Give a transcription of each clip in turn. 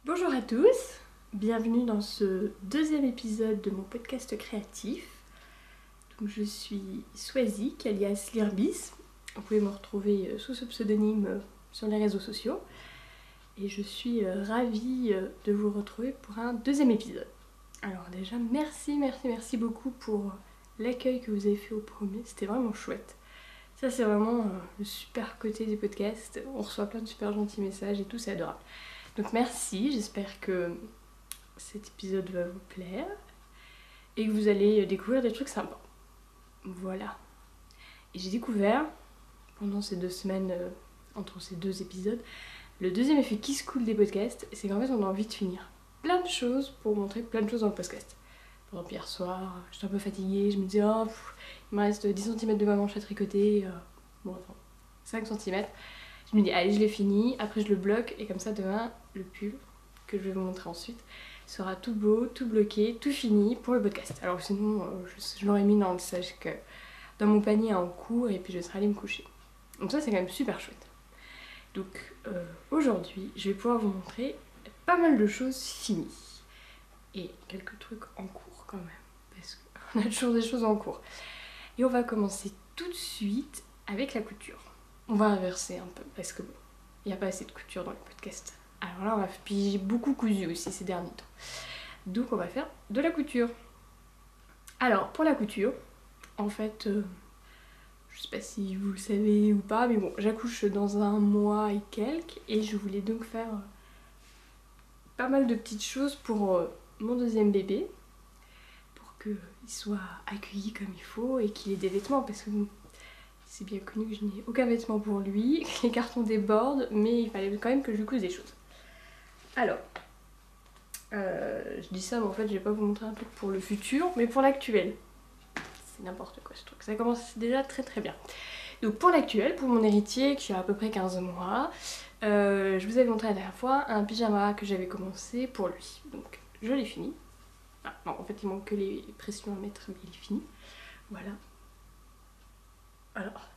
Bonjour à tous, bienvenue dans ce deuxième épisode de mon podcast créatif. Donc, je suis Swazik, alias Lirbis. Vous pouvez me retrouver sous ce pseudonyme sur les réseaux sociaux. Et je suis ravie de vous retrouver pour un deuxième épisode. Alors déjà, merci beaucoup pour l'accueil que vous avez fait au premier, c'était vraiment chouette. Ça c'est vraiment le super côté du podcast, on reçoit plein de super gentils messages et tout, c'est adorable. Donc merci, j'espère que cet épisode va vous plaire et que vous allez découvrir des trucs sympas. Voilà. Et j'ai découvert, pendant ces 2 semaines, entre ces 2 épisodes, le deuxième effet qui se coule des podcasts, c'est qu'en fait on a envie de finir plein de choses pour montrer plein de choses dans le podcast. Par exemple hier soir, j'étais un peu fatiguée, je me disais il me reste 10 cm de ma manche à tricoter, bon attends, 5 cm. Je me dis allez je l'ai fini, après je le bloque et comme ça demain le pull que je vais vous montrer ensuite sera tout beau, tout bloqué, tout fini pour le podcast. Alors sinon je l'aurais mis dans le sac, dans mon panier en cours et puis je serai allée me coucher. Donc ça c'est quand même super chouette. Donc aujourd'hui je vais pouvoir vous montrer pas mal de choses finies et quelques trucs en cours quand même parce qu'on a toujours des choses en cours. Et on va commencer tout de suite avec la couture. On va inverser un peu parce que bon, il n'y a pas assez de couture dans le podcast. Alors là on va, puis j'ai beaucoup cousu aussi ces derniers temps. Donc on va faire de la couture. Alors pour la couture, en fait, je sais pas si vous le savez ou pas, mais bon, j'accouche dans un mois et quelques et je voulais donc faire pas mal de petites choses pour mon deuxième bébé, pour qu'il soit accueilli comme il faut et qu'il ait des vêtements parce que c'est bien connu que je n'ai aucun vêtement pour lui, les cartons débordent, mais il fallait quand même que je lui couse des choses. Alors, je dis ça, mais en fait je vais pas vous montrer un truc pour le futur, mais pour l'actuel. C'est n'importe quoi ce truc, ça commence déjà très bien. Donc pour l'actuel, pour mon héritier qui a à peu près 15 mois, je vous avais montré la dernière fois un pyjama que j'avais commencé pour lui. Donc je l'ai fini. Ah, non, en fait il manque que les pressions à mettre, mais il est fini. Voilà. Alors,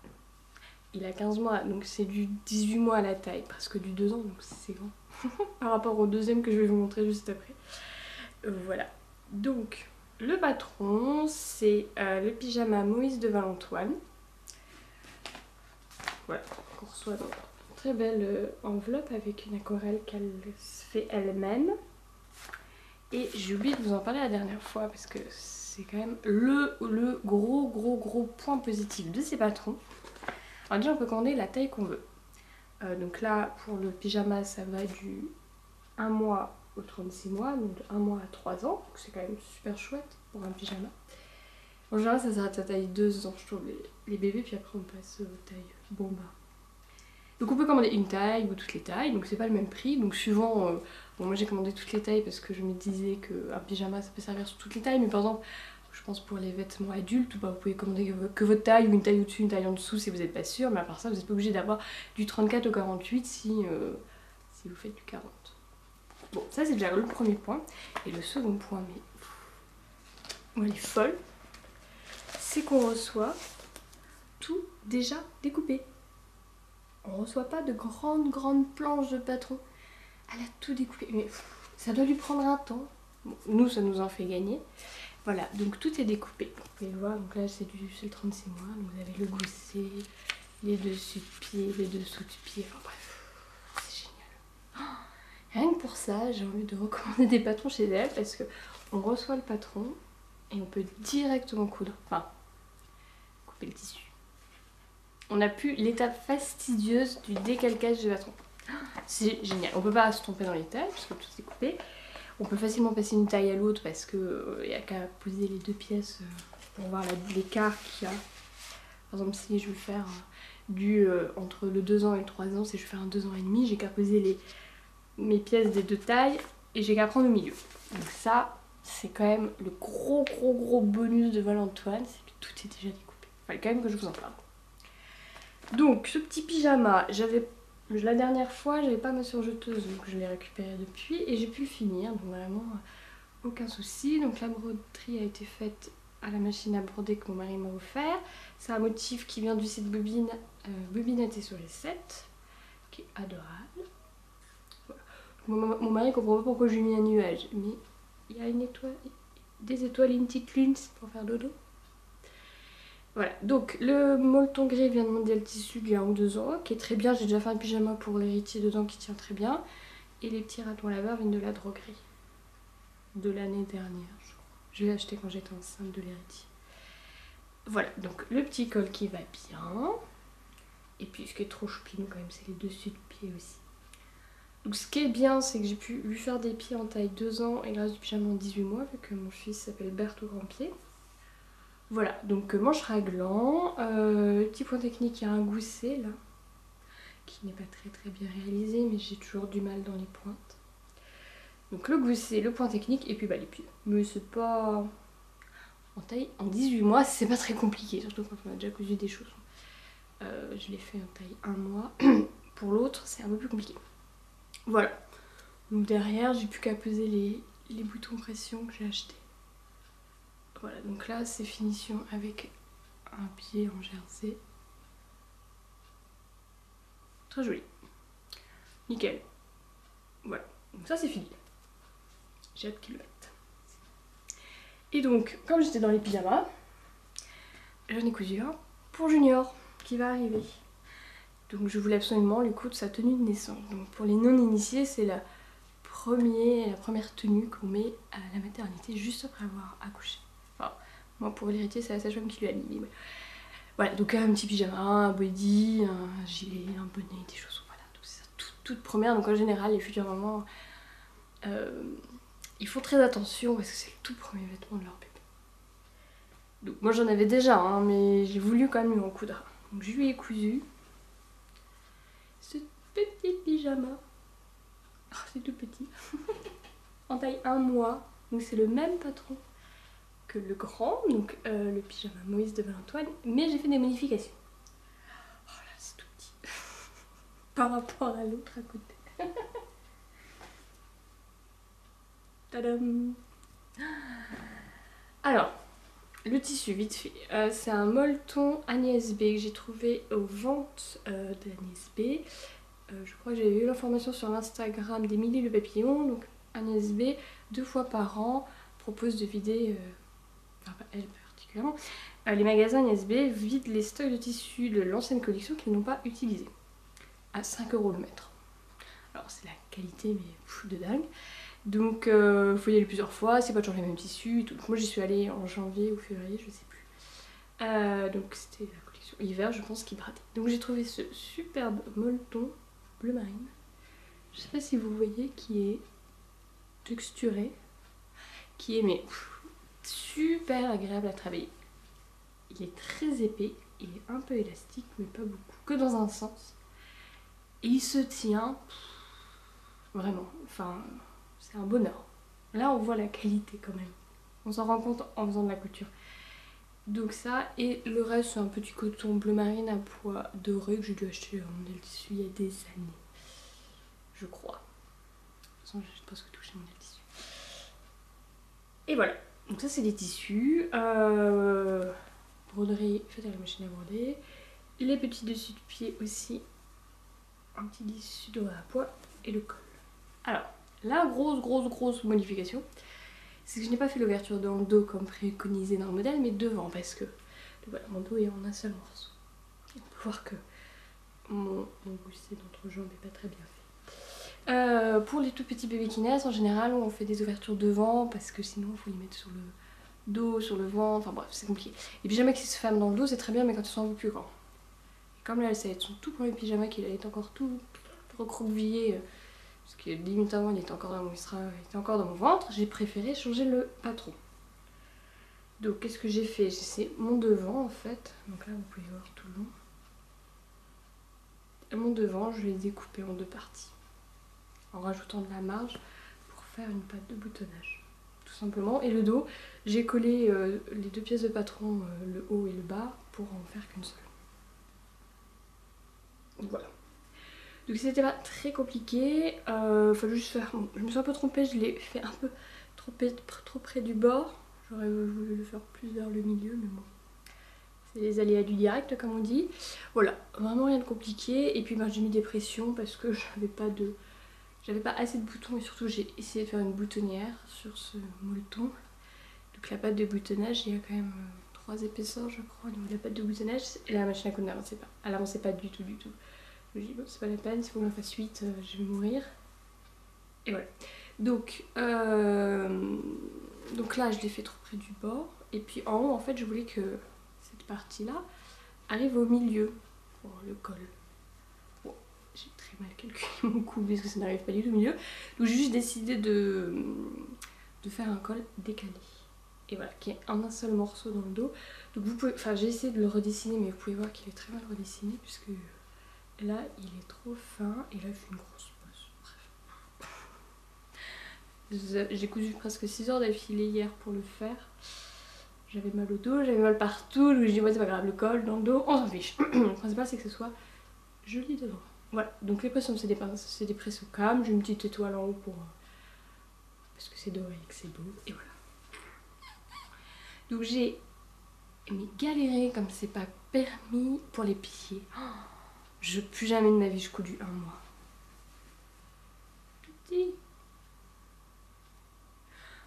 il a 15 mois, donc c'est du 18 mois à la taille, presque du 2 ans, donc c'est grand. Par rapport au deuxième que je vais vous montrer juste après. Voilà. Donc, le patron, c'est le pyjama Moïse de Valentoine. Voilà, qu'on reçoit dans une très belle enveloppe avec une aquarelle qu'elle fait elle-même. Et j'ai oublié de vous en parler la dernière fois parce que c'est quand même le gros point positif de ces patrons. Alors déjà on peut commander la taille qu'on veut. Donc là pour le pyjama ça va du 1 mois au 36 mois, donc de 1 mois à 3 ans. Donc c'est quand même super chouette pour un pyjama. En général ça s'arrête à taille 2 ans je trouve les bébés, puis après on passe aux tailles bomba. Donc on peut commander une taille ou toutes les tailles, donc c'est pas le même prix. Donc suivant, bon moi j'ai commandé toutes les tailles parce que je me disais qu'un pyjama ça peut servir sur toutes les tailles, mais par exemple je pense pour les vêtements adultes, bah, vous pouvez commander que votre taille ou une taille au-dessus, une taille en dessous si vous n'êtes pas sûr, mais à part ça vous n'êtes pas obligé d'avoir du 34 au 48 si vous faites du 40. Bon ça c'est déjà le premier point. Et le second point, mais moi elle est folle, c'est qu'on reçoit tout déjà découpé. On reçoit pas de grandes planches de patron. Elle a tout découpé. Mais ça doit lui prendre un temps. Bon, nous, ça nous en fait gagner. Voilà, donc tout est découpé. Vous pouvez le voir, donc là c'est le 36 mois. Donc vous avez le gousset, les dessus de pied, les dessous de pied. Enfin bref, c'est génial. Rien que pour ça, j'ai envie de recommander des patrons chez elle parce que on reçoit le patron et on peut directement coudre. Enfin, couper le tissu. On n'a plus l'étape fastidieuse du décalcage du patron. C'est génial. On peut pas se tromper dans les tailles parce que tout est coupé. On peut facilement passer une taille à l'autre parce que y a qu'à poser les 2 pièces pour voir l'écart qu'il y a. Par exemple, si je veux faire entre le 2 ans et le 3 ans, si je veux faire un 2 ans et demi, j'ai qu'à poser mes pièces des 2 tailles et j'ai qu'à prendre au milieu. Donc ça, c'est quand même le gros bonus de Valentoine, c'est que tout est déjà découpé. Il fallait quand même que je vous en parle. Donc ce petit pyjama, la dernière fois j'avais pas ma surjeteuse donc je l'ai récupéré depuis et j'ai pu le finir, donc vraiment aucun souci. Donc la broderie a été faite à la machine à broder que mon mari m'a offert. C'est un motif qui vient du site Bobinaté sur les 7, qui est adorable. Voilà. Mon mari comprend pas pourquoi j'ai mis un nuage, mais il y a une étoile, des étoiles, une petite lune pour faire dodo. Voilà, donc le molleton gris vient de monter le tissu il y a 1 ou 2 ans, qui est très bien. J'ai déjà fait un pyjama pour l'héritier dedans qui tient très bien. Et les petits ratons laveurs viennent de la droguerie. De l'année dernière, je crois. Je l'ai acheté quand j'étais enceinte de l'héritier. Voilà, donc le petit col qui va bien. Et puis ce qui est trop choupinou quand même, c'est les dessus de pied aussi. Donc ce qui est bien, c'est que j'ai pu lui faire des pieds en taille 2 ans et le reste du pyjama en 18 mois, vu que mon fils s'appelle Berthe au grand pied. Voilà, donc manche raglant, petit point technique, il y a un gousset là, qui n'est pas très bien réalisé, mais j'ai toujours du mal dans les pointes. Donc le gousset, le point technique, et puis bah les pieds. Mais c'est pas... En taille, en 18 mois, c'est pas très compliqué, surtout quand on a déjà cousu des chaussons. Je l'ai fait en taille 1 mois. Pour l'autre, c'est un peu plus compliqué. Voilà. Donc derrière, j'ai plus qu'à peser les boutons pression que j'ai achetés. Voilà, donc là c'est finition avec un pied en jersey. Très joli. Nickel. Voilà, donc ça c'est fini. J'ai hâte qu'il le mette. Et donc, comme j'étais dans les pyjamas, j'en ai cousu un pour Junior qui va arriver. Donc je voulais absolument lui coudre sa tenue de naissance. Donc pour les non-initiés, c'est la première tenue qu'on met à la maternité juste après avoir accouché. Enfin, moi pour l'héritier, c'est la sage-femme qui lui a mis. Mais voilà, donc un petit pyjama, un body, un gilet, un bonnet, des chaussons, voilà. Donc c'est ça, toute première. Donc en général, les futures mamans, ils font très attention parce que c'est le tout premier vêtement de leur bébé. Donc moi j'en avais déjà, hein, mais j'ai voulu quand même lui en coudre. Donc je lui ai cousu ce petit pyjama. Oh, c'est tout petit. En taille 1 mois. Donc c'est le même patron que le grand, donc le pyjama Moïse de Valentoine, mais j'ai fait des modifications. Oh là, c'est tout petit par rapport à l'autre à côté. Tadam. Alors, le tissu, vite fait. C'est un molleton Agnès B que j'ai trouvé aux ventes d'Agnès B. Je crois que j'avais eu l'information sur l'Instagram d'Émilie Le Papillon. Donc Agnès B, 2 fois par an, propose de vider, enfin pas elle particulièrement, les magasins Agnès B vident les stocks de tissus de l'ancienne collection qu'ils n'ont pas utilisés. À 5 € le mètre. Alors c'est la qualité mais fou de dingue. Donc faut y aller plusieurs fois, c'est pas toujours les mêmes tissus et tout. Donc moi j'y suis allée en janvier ou février, je sais plus. Donc c'était la collection hiver, je pense, qui bradait. Donc j'ai trouvé ce superbe molleton bleu marine. Je sais pas si vous voyez, qui est texturé, qui est mais super agréable à travailler. Il est très épais, il est un peu élastique mais pas beaucoup, que dans un sens. Et il se tient vraiment, enfin c'est un bonheur. Là on voit la qualité quand même, on s'en rend compte en faisant de la couture. Donc ça, et le reste c'est un petit coton bleu marine à pois doré que j'ai dû acheter en modèle tissu il y a des années, je crois. De toute façon j'ai presque touché mon modèle tissu. Et voilà, donc ça c'est les tissus. Broderie faite à la machine à broder. Les petits dessus de pied aussi. Un petit tissu doré à pois et le col. Alors, la grosse modification, c'est que je n'ai pas fait l'ouverture dans le dos comme préconisé dans le modèle, mais devant, parce que voilà, mon dos est en un seul morceau. On peut voir que mon gousset d'entrejambe n'est pas très bien fait. Pour les tout petits bébés qui naissent, en général, on fait des ouvertures devant, parce que sinon, il faut les mettre sur le dos, sur le ventre, enfin bref, c'est compliqué. Les pyjamas qui se ferment dans le dos, c'est très bien, mais quand ils sont un peu plus grands. Et comme là, ça va être son tout premier pyjama, qu'il est encore tout recroquevillé, parce que limite avant il était encore dans mon ventre, j'ai préféré changer le patron. Donc qu'est-ce que j'ai fait? C'est mon devant en fait, donc là vous pouvez voir tout le long. Et mon devant je l'ai découpé en 2 parties, en rajoutant de la marge pour faire une patte de boutonnage, tout simplement. Et le dos, j'ai collé les 2 pièces de patron, le haut et le bas, pour en faire qu'une seule. Donc voilà. Donc c'était pas très compliqué, fallait juste faire... Bon, je me suis un peu trompée, je l'ai fait un peu trop près du bord. J'aurais voulu le faire plus vers le milieu, mais bon. C'est les aléas du direct comme on dit. Voilà, vraiment rien de compliqué. Et puis ben, j'ai mis des pressions parce que j'avais pas de j'avais pas assez de boutons et surtout j'ai essayé de faire une boutonnière sur ce molleton. Donc la pâte de boutonnage, il y a quand même 3 épaisseurs je crois au niveau de la pâte de boutonnage. Et la machine à coudre n'avançait pas. Elle avançait pas du tout. Je me dis bon c'est pas la peine, s'il faut qu'on fasse 8, je vais mourir. Et voilà. Donc là je l'ai fait trop près du bord. Et puis en haut en fait je voulais que cette partie là arrive au milieu pour le col. Bon, j'ai très mal calculé mon coup parce que ça n'arrive pas du tout au milieu. Donc j'ai juste décidé de faire un col décalé. Et voilà, qui est en un seul morceau dans le dos. Donc vous pouvez, enfin j'ai essayé de le redessiner mais vous pouvez voir qu'il est très mal redessiné puisque là il est trop fin et là il fait une grosse bosse. Bref. J'ai cousu presque 6 heures d'affilée hier pour le faire. J'avais mal au dos, j'avais mal partout, donc je dis ouais c'est pas grave, le col dans le dos, on s'en fiche. Le principal c'est que ce soit joli devant. Voilà, donc les pressions c'est des pressions cam, j'ai une petite étoile en haut pour parce que c'est doré et que c'est beau, et voilà. Donc j'ai galéré comme c'est pas permis pour les pieds. Oh, plus jamais de ma vie je couds du 1 mois. Tout petit.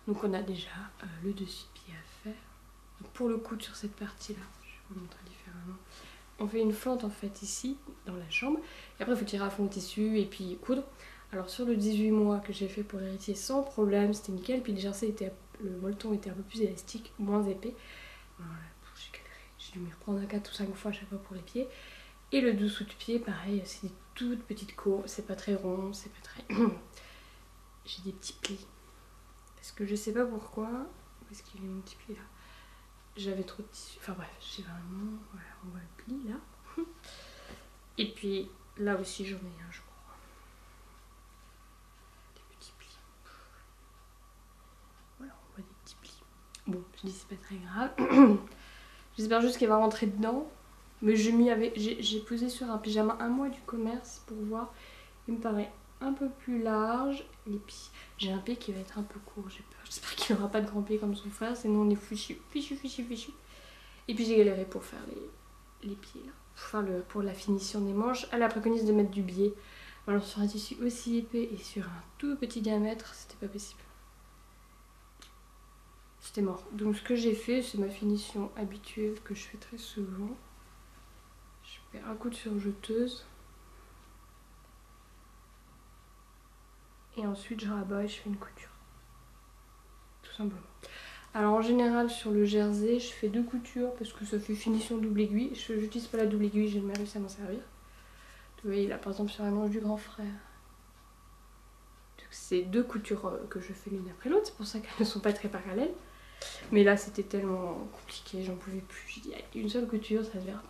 Donc on a déjà le dessus de pied à faire. Donc pour le coude sur cette partie là, je vais vous montrer différemment. On fait une fente en fait ici dans la jambe et après il faut tirer à fond le tissu et puis coudre. Alors sur le 18 mois que j'ai fait pour l'héritier sans problème, c'était nickel. Puis le jersey le molleton était un peu plus élastique, moins épais. Voilà, j'ai galéré, j'ai dû m'y reprendre à 4 ou 5 fois à chaque fois pour les pieds. Et le dessous de pied, pareil, c'est des toutes petites courbes, c'est pas très rond, c'est pas très... J'ai des petits plis. Parce que je sais pas pourquoi, où est-ce qu'il est mon petit pli là? J'avais trop de tissu, enfin bref, j'ai vraiment, voilà, on voit le pli là. Et puis là aussi j'en ai un je crois. Des petits plis. Voilà, on voit des petits plis. Bon, je dis c'est pas très grave. J'espère juste qu'elle va rentrer dedans. Mais j'ai posé sur un pyjama 1 mois du commerce pour voir. Il me paraît un peu plus large. Et puis j'ai un pied qui va être un peu court, j'ai peur. J'espère qu'il n'aura pas de grand pied comme son frère, sinon on est fichu. Et puis j'ai galéré pour faire les pieds là. Pour la finition des manches. Elle a préconisé de mettre du biais. Alors sur un tissu aussi épais et sur un tout petit diamètre, c'était pas possible. C'était mort. Donc ce que j'ai fait, c'est ma finition habituelle que je fais très souvent. Je fais un coup de surjeteuse. Et ensuite je rabats et je fais une couture. Tout simplement. Alors en général sur le jersey, je fais 2 coutures parce que ça fait finition double aiguille. Je n'utilise pas la double aiguille, j'ai jamais réussi à m'en servir. Vous voyez là par exemple sur la manche du grand frère. C'est 2 coutures que je fais l'une après l'autre, c'est pour ça qu'elles ne sont pas très parallèles. Mais là c'était tellement compliqué, j'en pouvais plus. J'ai dit une seule couture, ça se verra pas.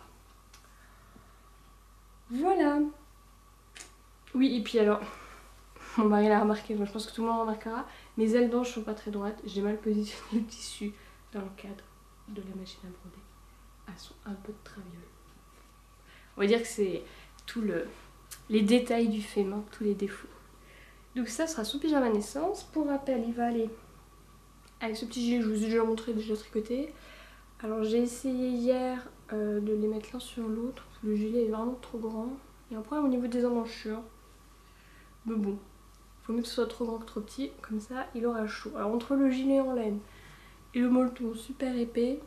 Voilà. Oui, et puis alors, mon mari l'a remarqué, donc je pense que tout le monde remarquera, mes ailes d'ange sont pas très droites, j'ai mal positionné le tissu dans le cadre de la machine à broder. Elles sont un peu de traviole. On va dire que c'est tout les détails du fait main, tous les défauts. Donc ça sera son pyjama naissance. Pour rappel, il va aller avec ce petit gilet, je vous ai déjà montré, déjà tricoté. Alors j'ai essayé hier de les mettre l'un sur l'autre. Le gilet est vraiment trop grand. Il y a un problème au niveau des emmanchures. Mais bon, il faut mieux que ce soit trop grand que trop petit. Comme ça, il aura chaud. Alors entre le gilet en laine et le molleton super épais,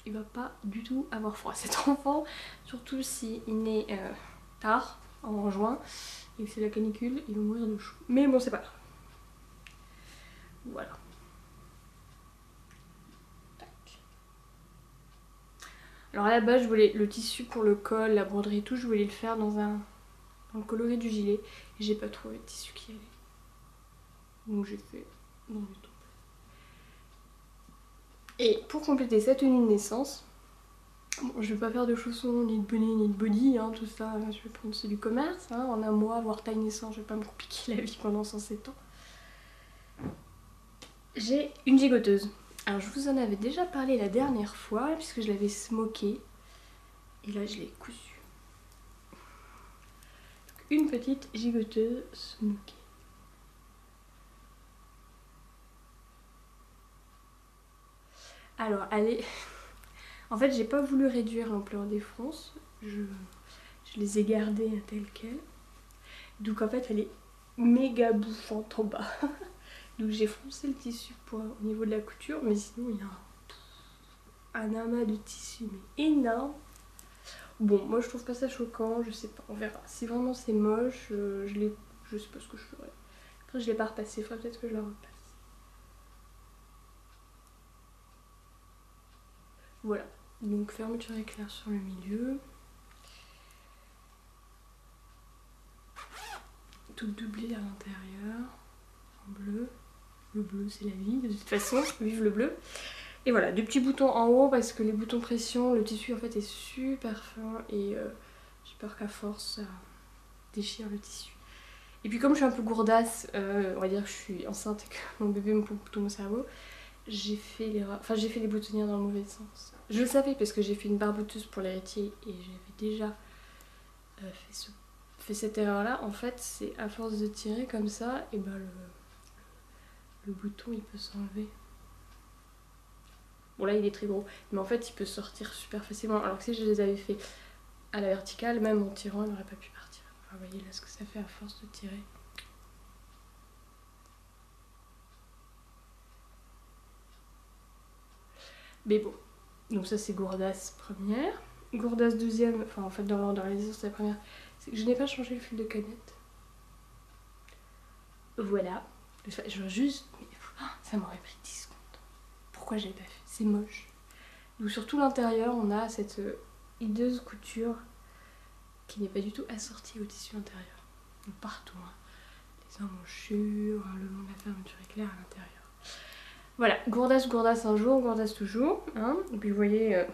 il va pas du tout avoir froid cet enfant. Surtout s'il naît tard, en juin, et que c'est la canicule, il va mourir de chaud. Mais bon, c'est pas grave. Voilà. Alors à la base, je voulais le tissu pour le col, la broderie et tout, je voulais le faire dans le coloris du gilet. Et j'ai pas trouvé de tissu qui allait. Donc j'ai fait dans le top. Et pour compléter cette tenue de naissance, bon, je vais pas faire de chaussons, ni de bonnet, ni de body, hein, tout ça, je vais prendre ceux du commerce. Hein, en 1 mois, voire taille naissance, je vais pas me compliquer la vie pendant 107 ans. J'ai une gigoteuse. Alors je vous en avais déjà parlé la dernière fois puisque je l'avais smoké et là je l'ai cousue. Une petite gigoteuse smokée. Alors elle est... En fait j'ai pas voulu réduire l'ampleur des fronces, je les ai gardées telles quelles. Donc en fait elle est méga bouffante en bas. Donc j'ai froncé le tissu au niveau de la couture, mais sinon il y a un amas de tissu mais énorme. Bon, moi je trouve pas ça choquant, je sais pas, on verra. Si vraiment c'est moche, je sais pas ce que je ferai. Après je l'ai pas repassé, il faudrait peut-être que je la repasse. Voilà, donc fermeture éclair sur le milieu. Tout doublé à l'intérieur, en bleu. Le bleu c'est la vie de toute façon, vive le bleu. Et voilà, deux petits boutons en haut parce que les boutons pression, le tissu en fait est super fin et j'ai peur qu'à force ça déchire le tissu. Et puis comme je suis un peu gourdasse, on va dire que je suis enceinte et que mon bébé me pompe tout mon cerveau, j'ai fait les boutonnières dans le mauvais sens. Je le savais parce que j'ai fait une barboteuse pour l'héritier et j'avais déjà fait cette erreur là. En fait c'est à force de tirer comme ça, et ben le bouton il peut s'enlever. Bon là il est très gros, mais en fait il peut sortir super facilement. Alors que si je les avais fait à la verticale, même en tirant il n'aurait pas pu partir. Alors, vous voyez là ce que ça fait à force de tirer. Mais bon, donc ça c'est gourdasse première. Gourdasse deuxième, enfin en fait dans l'ordre de réalisation c'est la première, c'est que je n'ai pas changé le fil de canette. Voilà. Je veux juste... Mais, ça m'aurait pris 10 secondes. Pourquoi j'ai pas fait? C'est moche. Donc sur tout l'intérieur on a cette hideuse couture qui n'est pas du tout assortie au tissu intérieur. Donc partout, hein. Les emmanchures, le long de la fermeture éclair à l'intérieur. Voilà, gourdasse un jour, gourdasse toujours. Hein. Et puis vous voyez,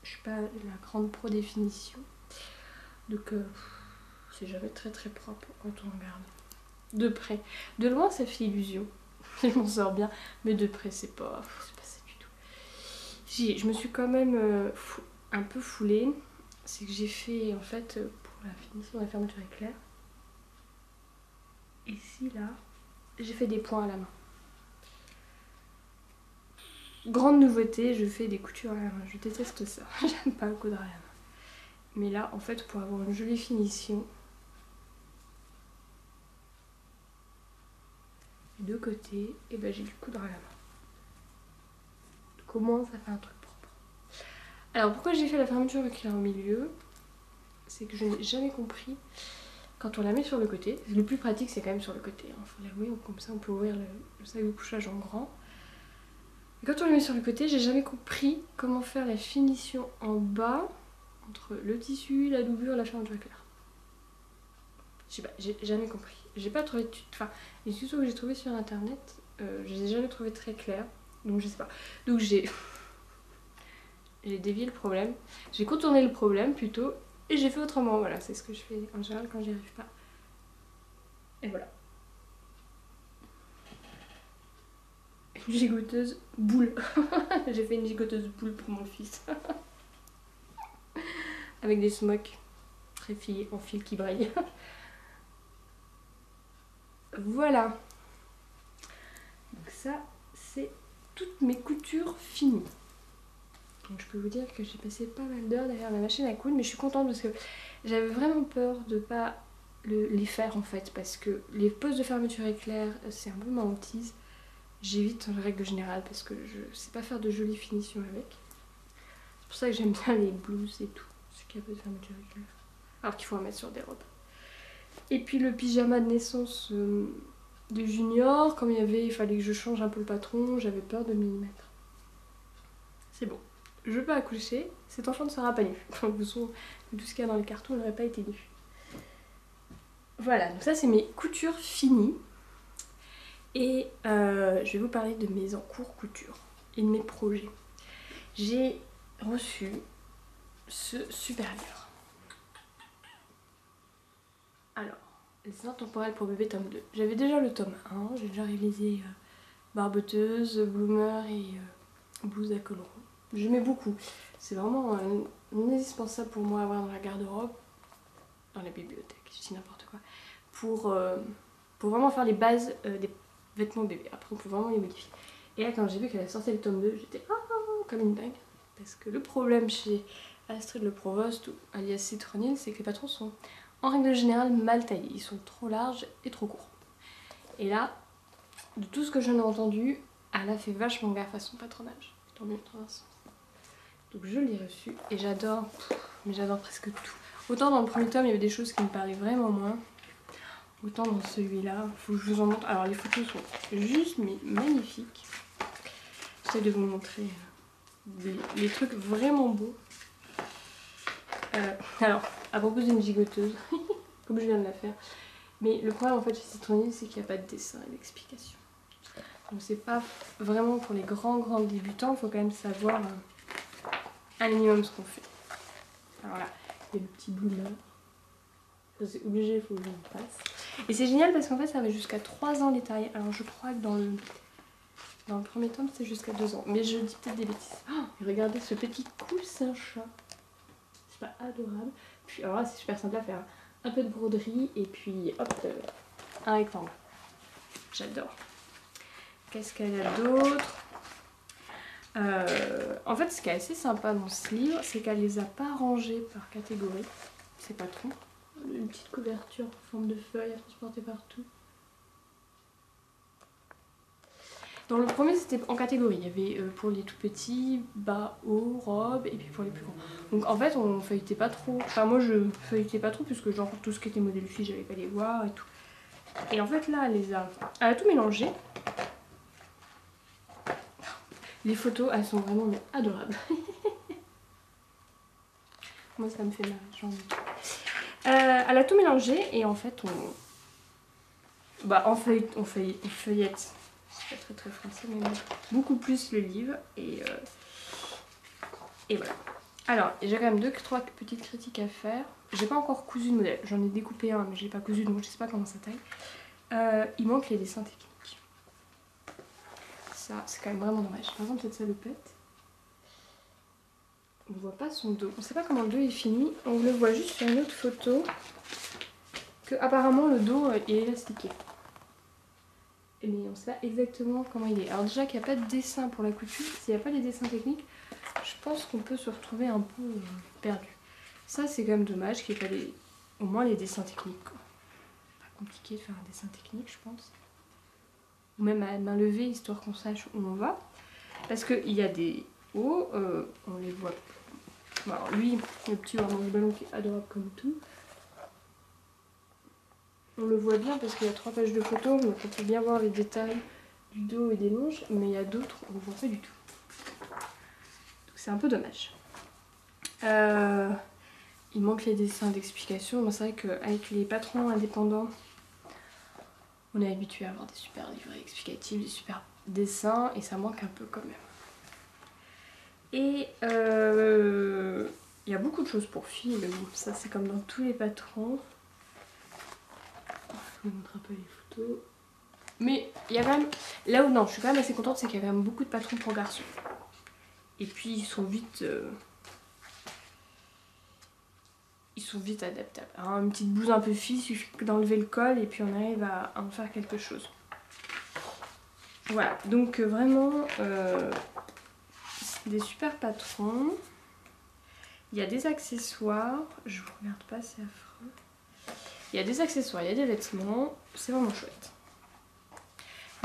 je suis pas la grande pro définition. Donc c'est jamais très très propre quand on regarde. De près. De loin ça fait illusion. Je m'en sors bien. Mais de près c'est pas ça du tout. Si, je me suis quand même un peu foulée. C'est que j'ai fait en fait pour la finition de la fermeture éclair. Ici là, j'ai fait des points à la main. Grande nouveauté, je fais des coutures à la main. Je déteste ça. J'aime pas coudre à la main. Mais là, en fait, pour avoir une jolie finition, de côté, et ben j'ai dû coudre à la main. Donc au moins, ça fait un truc propre. Alors pourquoi j'ai fait la fermeture éclair au milieu? C'est que je n'ai jamais compris. Quand on la met sur le côté, le plus pratique c'est quand même sur le côté, il faut l'avouer, comme ça on peut ouvrir le sac de couchage en grand. Et quand on la met sur le côté, j'ai jamais compris comment faire la finition en bas entre le tissu, la doublure, la fermeture éclair. Je sais pas, j'ai jamais compris. J'ai pas trouvé de tuto. Enfin, les tutos que j'ai trouvés sur internet, je les ai jamais trouvés très clairs. Donc je sais pas. Donc j'ai dévié le problème. J'ai contourné le problème plutôt. Et j'ai fait autrement. Voilà, c'est ce que je fais en général quand j'y arrive pas. Et voilà. Une gigoteuse boule. J'ai fait une gigoteuse boule pour mon fils. Avec des smocks très filés en fil qui brillent. Voilà. Donc ça, c'est toutes mes coutures finies. Donc je peux vous dire que j'ai passé pas mal d'heures derrière la machine à coudre, mais je suis contente parce que j'avais vraiment peur de pas les faire en fait, parce que les poses de fermeture éclair, c'est un peu ma hantise. J'évite en règle générale parce que je sais pas faire de jolies finitions avec. C'est pour ça que j'aime bien les blouses et tout, ce qui a peu de fermeture éclair. Alors qu'il faut en mettre sur des robes. Et puis le pyjama de naissance de Junior, comme il fallait que je change un peu le patron, j'avais peur de m'y mettre. C'est bon. Je peux accoucher, cet enfant ne sera pas nu. Tout ce qu'il y a dans les cartons n'aurait pas été nu. Voilà, donc ça c'est mes coutures finies. Et je vais vous parler de mes encours couture et de mes projets. J'ai reçu ce super livre. Alors, les intemporels pour bébé tome 2. J'avais déjà le tome 1, j'ai déjà réalisé barboteuse, bloomer et blouse à col rond. J'aimais beaucoup. C'est vraiment indispensable pour moi à avoir dans la garde-robe, dans la bibliothèque, je dis n'importe quoi, pour vraiment faire les bases des vêtements bébés. Après on peut vraiment les modifier. Et là quand j'ai vu qu'elle a sorti le tome 2, j'étais comme une dingue. Parce que le problème chez Astrid Le Provost ou alias Citronille, c'est que les patrons sont en règle générale mal taillés. Ils sont trop larges et trop courts. Et là, de tout ce que j'en ai entendu, elle a fait vachement gaffe à son patronage. Tant mieux dans un sens. Donc je l'ai reçu et j'adore, mais j'adore presque tout. Autant dans le premier tome il y avait des choses qui me parlaient vraiment moins, autant dans celui-là, faut que je vous en montre. Alors les photos sont juste mais magnifiques. J'essaie de vous montrer les trucs vraiment beaux. Alors, à propos d'une gigoteuse, comme je viens de la faire, mais le problème en fait chez Citronnier c'est qu'il n'y a pas de dessin et d'explication. Donc c'est pas vraiment pour les grands débutants, il faut quand même savoir un minimum ce qu'on fait. Alors là, il y a le petit bloomer. C'est obligé, il faut que je le fasse. Et c'est génial parce qu'en fait ça va jusqu'à 3 ans les tailles. Alors je crois que dans le premier tome c'est jusqu'à 2 ans. Mais je dis peut-être des bêtises. Oh, regardez ce petit coussin chat. C'est pas adorable. Puis alors là c'est super simple à faire. Un peu de broderie et puis hop, un rectangle. J'adore. Qu'est-ce qu'elle a d'autre? En fait ce qui est assez sympa dans ce livre c'est qu'elle les a pas rangés par catégorie. C'est pas trop. Une petite couverture en forme de feuille à transporter partout. Dans le premier c'était en catégorie, il y avait pour les tout petits, bas, haut, robe et puis pour les plus grands. Donc en fait on feuilletait pas trop, enfin moi je feuilletais pas trop puisque genre tout ce qui était modèle fille j'avais pas les voir et tout. Et en fait là elle a tout mélangé. Les photos elles sont vraiment adorables. Moi ça me fait marrer, j'en ai. Elle a tout mélangé et en fait on feuillette. C'est pas très français mais beaucoup plus le livre et voilà. Alors j'ai quand même 2-3 petites critiques à faire. J'ai pas encore cousu de modèle, j'en ai découpé un mais je l'ai pas cousu donc je sais pas comment ça taille. Il manque les dessins techniques. Ça c'est quand même vraiment dommage. Par exemple cette salopette, on voit pas son dos. On sait pas comment le dos est fini, on le voit juste sur une autre photo que apparemment le dos est élastiqué. Mais on sait pas exactement comment il est. Alors déjà qu'il n'y a pas de dessin pour la couture, s'il n'y a pas les dessins techniques, je pense qu'on peut se retrouver un peu perdu. Ça c'est quand même dommage qu'il n'y ait pas au moins les dessins techniques. Quoi. Pas compliqué de faire un dessin technique je pense. Ou même à main levée histoire qu'on sache où on va. Parce qu'il y a des hauts, on les voit. Bon, alors lui, le petit orange ballon qui est adorable comme tout. On le voit bien parce qu'il y a 3 pages de photos, donc on peut bien voir les détails du dos et des manches, mais il y a d'autres, on ne voit pas du tout. Donc c'est un peu dommage. Il manque les dessins d'explication. C'est vrai qu'avec les patrons indépendants, on est habitué à avoir des super livrets explicatifs, des super dessins, et ça manque un peu quand même. Et il y a beaucoup de choses pour filles, mais bon, ça c'est comme dans tous les patrons. Je vous montre un peu les photos. Mais il y a quand même... Là où non, je suis quand même assez contente, c'est qu'il y a quand même beaucoup de patrons pour garçons. Et puis ils sont vite... Ils sont vite adaptables. Alors, une petite blouse un peu fille, il suffit d'enlever le col et puis on arrive à en faire quelque chose. Voilà, donc vraiment des super patrons. Il y a des accessoires. Je vous regarde pas, c'est affreux. Il y a des accessoires, il y a des vêtements. C'est vraiment chouette.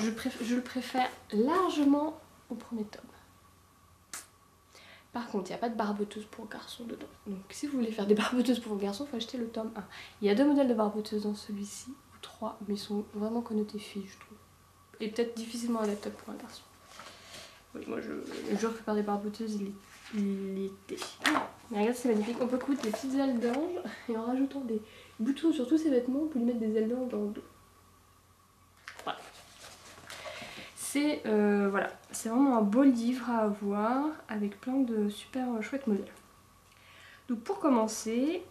Je le préfère largement au premier tome. Par contre, il n'y a pas de barboteuse pour garçons dedans. Donc si vous voulez faire des barboteuses pour vos garçons, il faut acheter le tome 1. Il y a 2 modèles de barboteuses dans celui-ci, ou 3, mais ils sont vraiment connotés filles, je trouve. Et peut-être difficilement adaptables pour un garçon. Oui, moi je prépare des barboteuses l'été. Mais regarde, c'est magnifique. On peut coudre des petites ailes d'ange et en rajoutant des boutons sur tous ces vêtements, on peut lui mettre des ailes d'ange dans le dos. Voilà. Voilà, c'est vraiment un beau livre à avoir avec plein de super chouettes modèles. Donc pour commencer,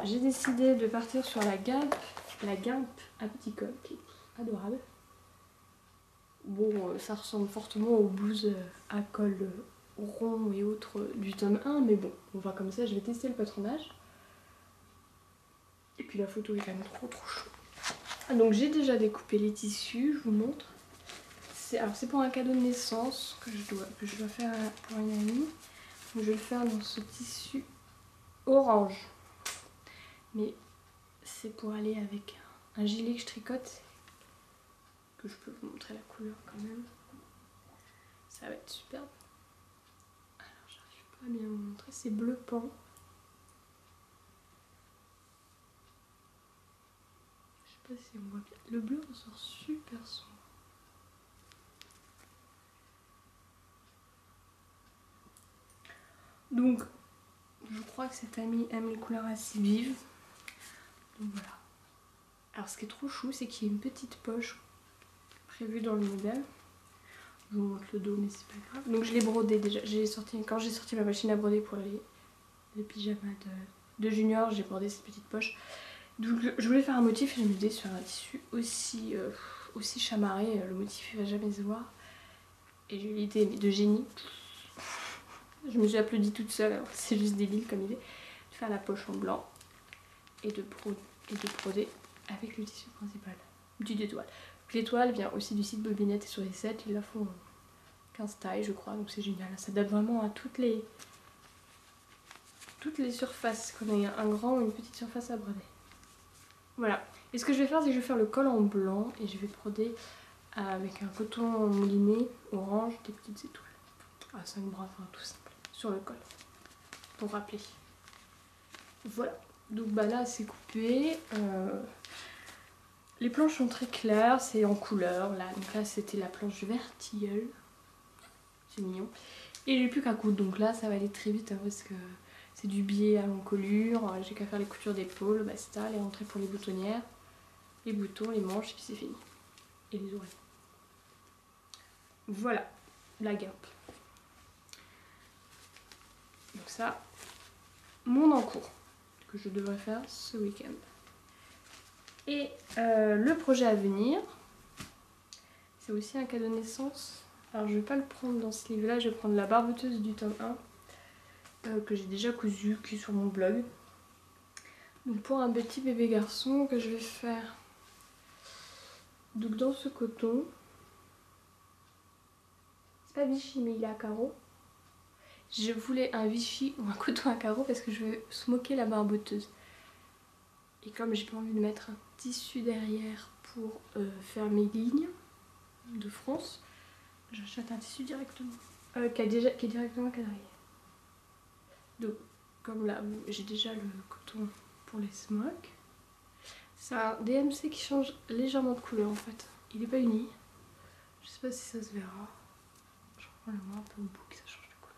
j'ai décidé de partir sur la guimpe à petit col qui est adorable. Bon, ça ressemble fortement aux blouses à col rond et autres du tome 1, mais bon, on va comme ça, je vais tester le patronage. Et puis la photo est quand même trop chou. Donc j'ai déjà découpé les tissus, je vous montre. Alors c'est pour un cadeau de naissance que je dois faire pour une amie. Donc je vais le faire dans ce tissu orange. Mais c'est pour aller avec un gilet que je tricote. que je peux vous montrer la couleur quand même. Ça va être superbe. Alors j'arrive pas à bien vous montrer, c'est bleu pan. Je sais pas si on voit bien. Le bleu ressort super sombre. Donc je crois que cette amie aime les couleurs assez vives. Donc voilà. Alors ce qui est trop chou, c'est qu'il y a une petite poche prévue dans le modèle. Je vous montre le dos, mais c'est pas grave. Donc je l'ai brodé déjà. Quand j'ai sorti ma machine à broder pour les pyjamas de Junior, j'ai brodé cette petite poche. Donc je voulais faire un motif et je me disais sur un tissu aussi chamarré, le motif il va jamais se voir. Et j'ai eu l'idée de génie. Je me suis applaudie toute seule, c'est juste débile comme idée. De faire la poche en blanc et de broder avec le tissu principal. Petite étoile. L'étoile vient aussi du site Bobinette et sur les 7, ils la font 15 tailles je crois, donc c'est génial. Ça adapte vraiment à toutes les surfaces, qu'on ait un grand ou une petite surface à broder. Voilà. Et ce que je vais faire, c'est que je vais faire le col en blanc et je vais broder avec un coton mouliné orange des petites étoiles. À 5 bras, enfin tout simple, sur le col. Pour rappeler. Voilà. Donc bah là c'est coupé. Les planches sont très claires, c'est en couleur là. Donc là c'était la planche vert tilleul. C'est mignon. Et j'ai plus qu'à coudre, donc là ça va aller très vite hein, parce que c'est du biais à l'encolure. J'ai qu'à faire les coutures d'épaule, basta, les rentrées pour les boutonnières, les boutons, les manches, et puis c'est fini. Et les oreilles. Voilà, la guimpe. Donc ça, mon encours que je devrais faire ce week-end. Et le projet à venir, c'est aussi un cadeau de naissance. Alors je vais pas le prendre dans ce livre là, je vais prendre la barboteuse du tome 1 que j'ai déjà cousue, qui est sur mon blog. Donc pour un petit bébé garçon que je vais faire donc dans ce coton. C'est pas Vichy mais il est à carreaux. Je voulais un Vichy ou un coton à carreaux parce que je veux smoker la barboteuse. Et comme j'ai pas envie de mettre un tissu derrière pour faire mes lignes de France, j'achète un tissu directement. Qui est directement quadrillé. Donc comme là j'ai déjà le coton pour les smocks. C'est un DMC qui change légèrement de couleur en fait. Il est pas uni. Je sais pas si ça se verra. Je reprends le voir un peu au bout que ça change de couleur.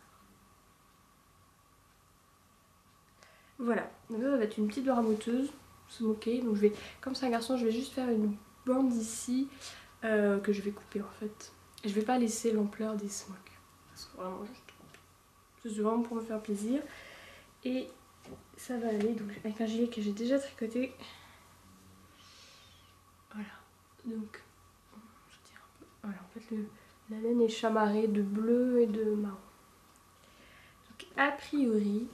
Voilà, donc ça va être une petite barboteuse smokée. Donc je vais, comme c'est un garçon, je vais juste faire une bande ici que je vais couper en fait. Et je vais pas laisser l'ampleur des smocks. Parce que vraiment juste. C'est vraiment pour me faire plaisir. Et ça va aller donc avec un gilet que j'ai déjà tricoté. Voilà, donc je tire un peu. Voilà, en fait la laine est chamarrée de bleu et de marron. Donc a priori,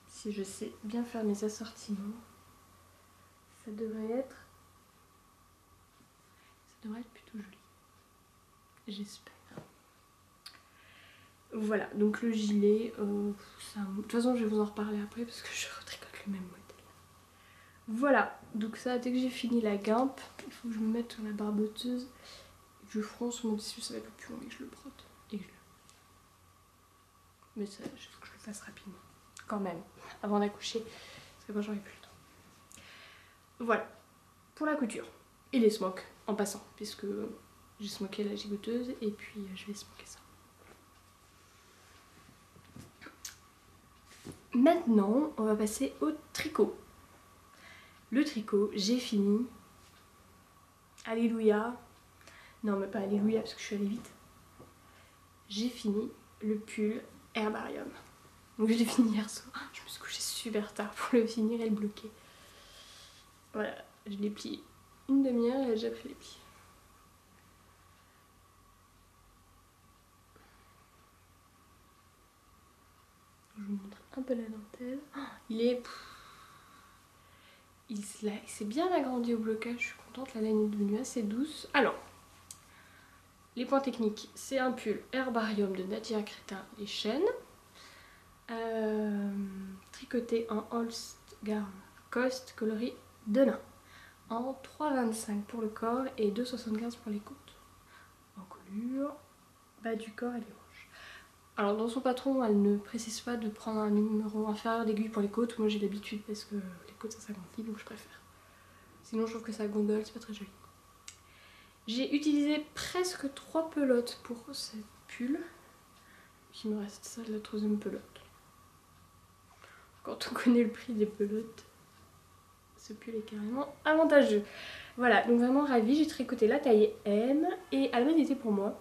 si je sais bien faire mes assortiments, ça devrait être plutôt joli. J'espère. Voilà, donc le gilet, de toute façon je vais vous en reparler après parce que je retricote le même modèle. Voilà, donc ça, dès que j'ai fini la guimpe, il faut que je me mette sur la barboteuse et que je fronce mon tissu, ça va être le plus long et que je le brode. Mais ça, il faut que je le fasse rapidement, quand même, avant d'accoucher, parce que moi j'aurai plus le temps. Voilà, pour la couture. Et les smocks, en passant, puisque j'ai smocké la gigoteuse et puis je vais smoker ça. Maintenant, on va passer au tricot. Le tricot, j'ai fini. Alléluia. Non, mais pas alléluia parce que je suis allée vite. J'ai fini le pull Herbarium. Donc je l'ai fini hier soir. Je me suis couchée super tard pour le finir et le bloquer. Voilà, je l'ai plié une demi-heure et j'ai déjà pris les plis. Je vous montre un peu la dentelle. Il s'est bien agrandi au blocage, je suis contente, la laine est devenue assez douce. Alors, les points techniques, c'est un pull Herbarium de Nadia Crétin les chaînes. Tricoté en Holst Garn Cost coloris de nain. en 3,25 pour le corps et 2,75 pour les côtes. Encolure, bas du corps et les hanches. Alors dans son patron, elle ne précise pas de prendre un numéro inférieur d'aiguille pour les côtes. Moi j'ai l'habitude parce que les côtes ça s'agrandit, donc je préfère. Sinon je trouve que ça gondole, c'est pas très joli. J'ai utilisé presque 3 pelotes pour cette pull. Il me reste ça de la 3e pelote. Quand on connaît le prix des pelotes, ce pull est carrément avantageux. Voilà, donc vraiment ravie, j'ai tricoté la taille M et à la même était pour moi.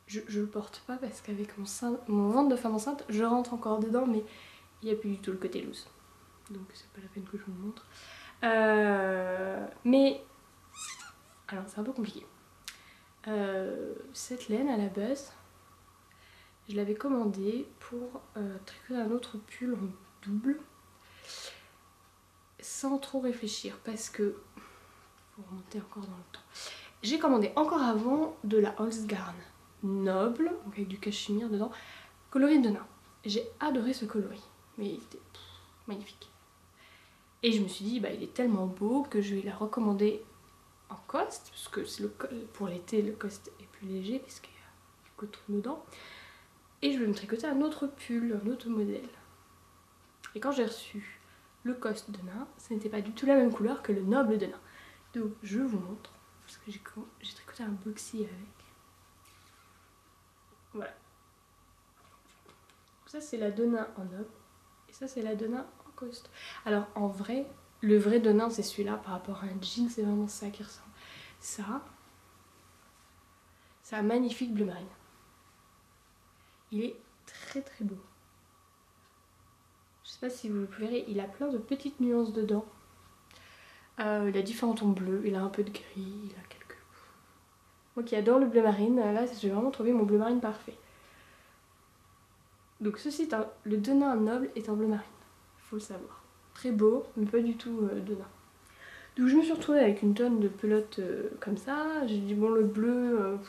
Je le porte pas parce qu'avec mon ventre de femme enceinte, je rentre encore dedans, mais il n'y a plus du tout le côté loose. Donc c'est pas la peine que je vous le montre. Mais, alors c'est un peu compliqué. Cette laine à la base, je l'avais commandée pour tricoter un autre pull en double. Sans trop réfléchir parce que, faut remonter encore dans le temps. J'ai commandé encore avant de la Holzgarn noble, donc avec du cachemire dedans, coloris de nain. J'ai adoré ce coloris, mais il était magnifique. Et je me suis dit, bah, il est tellement beau que je vais la recommander en coste, parce que pour l'été, le coste est plus léger, parce qu'il y a du coton dedans. Et je vais me tricoter un autre pull, un autre modèle. Et quand j'ai reçu le coste de nain, ce n'était pas du tout la même couleur que le noble de nain. Donc je vous montre, parce que j'ai tricoté un boxy avec. Voilà. Ça c'est la de nain en noble, et ça c'est la de nain en coste. Alors en vrai, le vrai de nain c'est celui-là, par rapport à un jean, c'est vraiment ça qui ressemble. Ça, c'est un magnifique bleu marine. Il est très très beau. Je sais pas si vous le verrez, il a plein de petites nuances dedans. Il a différents tons bleus, il a un peu de gris, il a quelques... Moi qui adore le bleu marine, là j'ai vraiment trouvé mon bleu marine parfait. Donc ceci est le de nain noble est un bleu marine, il faut le savoir. Très beau, mais pas du tout de nain. Donc je me suis retrouvée avec une tonne de pelotes comme ça. J'ai dit bon le bleu,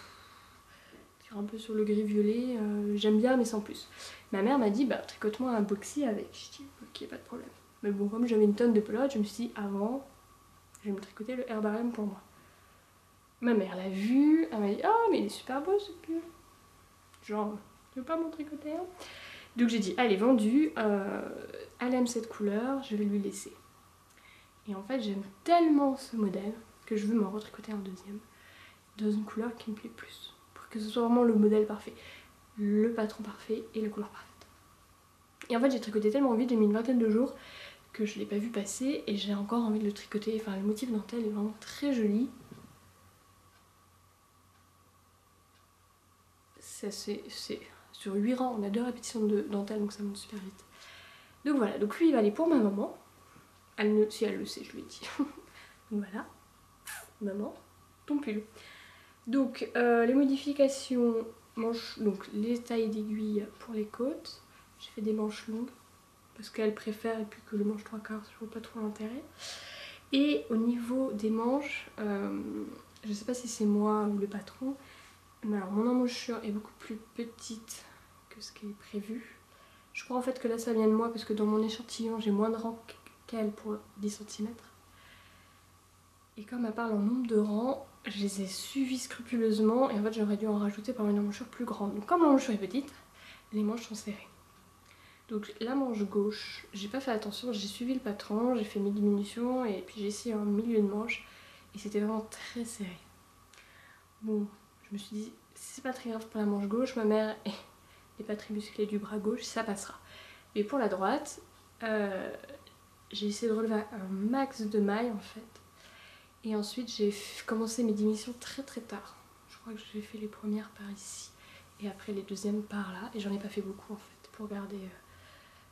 tire un peu sur le gris violet, j'aime bien mais sans plus. Ma mère m'a dit bah tricote-moi un boxy avec. Je dis ok pas de problème. Mais bon comme j'avais une tonne de pelotes, je me suis dit avant je vais me tricoter le Herbarem pour moi. Ma mère l'a vu, elle m'a dit oh mais il est super beau ce pull. Genre tu veux pas m'en tricoter hein? Donc j'ai dit allez vendu, elle aime cette couleur, je vais lui laisser. Et en fait j'aime tellement ce modèle que je veux m'en retricoter un deuxième dans une couleur qui me plaît plus. Pour que ce soit vraiment le modèle parfait, le patron parfait et la couleur parfaite. Et en fait j'ai tricoté tellement vite, j'ai mis une vingtaine de jours que je l'ai pas vu passer et j'ai encore envie de le tricoter. Enfin le motif dentelle est vraiment très joli. C'est sur 8 rangs, on a 2 répétitions de dentelle donc ça monte super vite. Donc voilà, donc lui il va aller pour ma maman. Si elle le sait, je lui ai dit. Donc voilà, maman, ton pull. Donc les modifications, manches, donc les tailles d'aiguilles pour les côtes. J'ai fait des manches longues parce qu'elle préfère et puis que le manche 3/4, je vois pas trop l'intérêt. Et au niveau des manches, je sais pas si c'est moi ou le patron, mais alors mon embouchure est beaucoup plus petite que ce qui est prévu. Je crois en fait que là ça vient de moi parce que dans mon échantillon j'ai moins de rangs qu'elle pour 10 cm. Et comme elle parle en nombre de rangs, je les ai suivis scrupuleusement et en fait j'aurais dû en rajouter par une embouchure plus grande. Donc comme l'embouchure est petite, les manches sont serrées. Donc la manche gauche, j'ai pas fait attention, j'ai suivi le patron, j'ai fait mes diminutions et puis j'ai essayé en milieu de manche et c'était vraiment très serré. Bon, je me suis dit, c'est pas très grave pour la manche gauche, ma mère est pas très musclée du bras gauche, ça passera. Mais pour la droite, j'ai essayé de relever un max de mailles en fait. Et ensuite j'ai commencé mes diminutions très très tard. Je crois que j'ai fait les premières par ici et après les deuxièmes par là. Et j'en ai pas fait beaucoup en fait pour garder...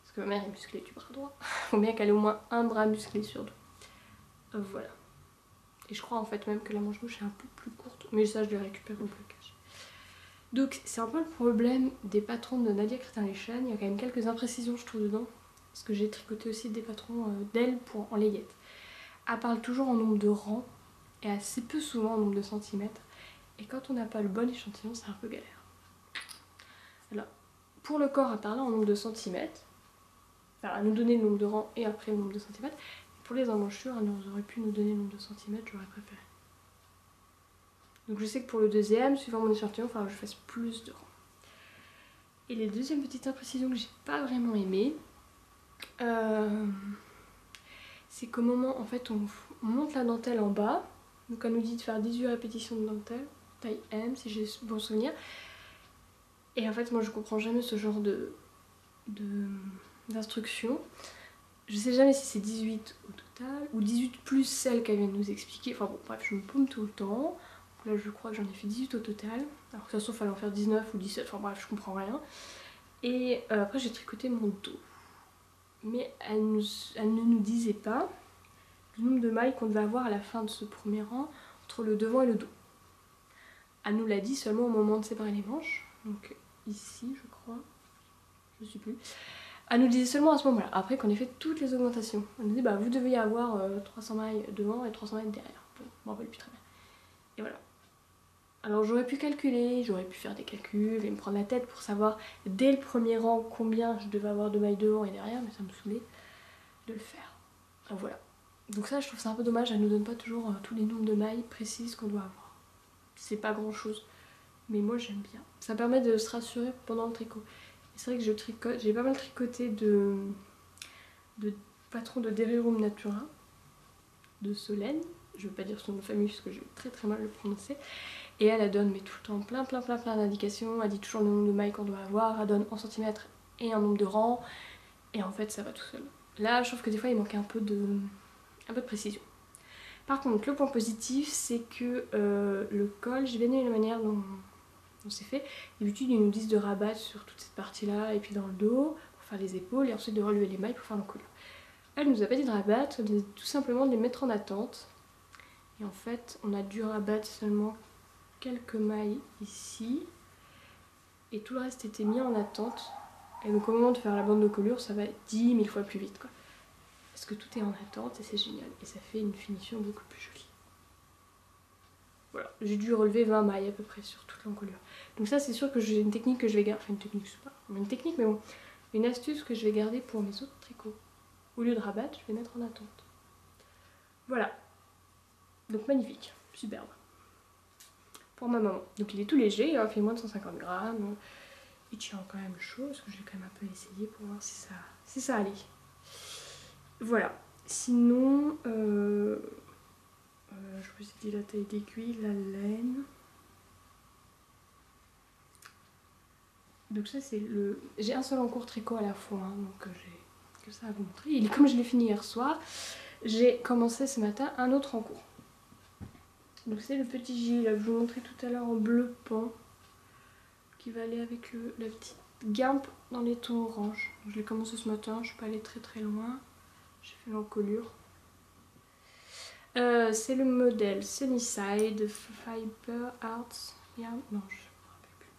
parce que ma mère est musclée du bras droit. Faut bien qu'elle ait au moins un bras musclé sur deux. Voilà. Et je crois en fait même que la manche gauche est un peu plus courte. Mais ça je le récupère au blocage. Donc c'est un peu le problème des patrons de Nadia Crétin-Lechaine. Il y a quand même quelques imprécisions je trouve dedans. Parce que j'ai tricoté aussi des patrons d'elle en layette. Elle parle toujours en nombre de rangs et assez peu souvent en nombre de centimètres. Et quand on n'a pas le bon échantillon, c'est un peu galère. Alors, pour le corps, elle parle en nombre de centimètres. Alors, elle nous donnait le nombre de rangs et après le nombre de centimètres. pour les emmanchures, elle aurait pu nous donner le nombre de centimètres, j'aurais préféré. Donc je sais que pour le deuxième, suivant mon échantillon, il faudra que je fasse plus de rang. Et les deuxièmes petites imprécisions que j'ai pas vraiment aimées, c'est qu'au moment, en fait, on monte la dentelle en bas. Donc elle nous dit de faire 18 répétitions de dentelle, taille M, si j'ai bon souvenir. Et en fait, moi je comprends jamais ce genre d'instructions. Je sais jamais si c'est 18 au total, ou 18 plus celle qu'elle vient de nous expliquer. Enfin bon, bref, je me paume tout le temps. Là, je crois que j'en ai fait 18 au total. Alors que ça se trouve, il fallait en faire 19 ou 17. Enfin bref, je comprends rien. Et après, j'ai tricoté mon dos. Mais elle ne nous disait pas le nombre de mailles qu'on devait avoir à la fin de ce premier rang entre le devant et le dos. Elle nous l'a dit seulement au moment de séparer les manches. Donc ici, je crois. Je ne sais plus. Elle nous disait seulement à ce moment-là. Après qu'on ait fait toutes les augmentations. Elle nous dit, bah vous deviez avoir 300 mailles devant et 300 mailles derrière. Bon, je m'en rappelle plus très bien. Et voilà. Alors j'aurais pu calculer, j'aurais pu faire des calculs et me prendre la tête pour savoir dès le premier rang combien je devais avoir de mailles devant et derrière, mais ça me saoulait de le faire. Donc voilà. Donc ça, je trouve ça un peu dommage, elle nous donne pas toujours tous les nombres de mailles précises qu'on doit avoir. C'est pas grand chose, mais moi j'aime bien. Ça permet de se rassurer pendant le tricot. Et c'est vrai que je tricote, j'ai pas mal tricoté de patrons de Derirum Natura, de Solène. Je veux pas dire son nom de famille parce que je vais très très mal le prononcer. Et elle donne mais tout le temps plein d'indications. Elle dit toujours le nombre de mailles qu'on doit avoir. Elle donne en centimètres et un nombre de rangs. Et en fait ça va tout seul. Là je trouve que des fois il manquait un peu de précision. Par contre le point positif c'est que le col, j'ai bien aimé la manière dont c'est fait. D'habitude ils nous disent de rabattre sur toute cette partie là et puis dans le dos pour faire les épaules et ensuite de relever les mailles pour faire l'encolure. Elle nous a pas dit de rabattre, elle nous a dit tout simplement de les mettre en attente. Et en fait on a dû rabattre seulement quelques mailles ici et tout le reste était mis en attente. Et donc au moment de faire la bande de colure ça va 10 000 fois plus vite quoi. Parce que tout est en attente et c'est génial. Et ça fait une finition beaucoup plus jolie. Voilà, j'ai dû relever 20 mailles à peu près sur toute l'encolure. Donc ça c'est sûr que j'ai une technique que je vais garder. Enfin une technique, c'est pas une technique mais bon. Une astuce que je vais garder pour mes autres tricots. Au lieu de rabattre, je vais mettre en attente. Voilà. Donc magnifique, superbe. Pour ma maman. Donc il est tout léger, il fait moins de 150 grammes. Il tient quand même chaud, parce que je vais quand même un peu essayer pour voir si ça allait. Voilà. Sinon, je vous ai dit la taille d'aiguille, la laine. Donc ça c'est le... J'ai un seul encours tricot à la fois, hein, donc j'ai que ça à vous montrer. Comme je l'ai fini hier soir, j'ai commencé ce matin un autre encours. Donc c'est le petit gilet, là, je vous montrais tout à l'heure en bleu pan, qui va aller avec la petite guimpe dans les tons orange. Donc, je l'ai commencé ce matin, je suis pas allée très loin. J'ai fait l'encolure. C'est le modèle Sunnyside Fiber Arts Yarn. Non, je me rappelle plus.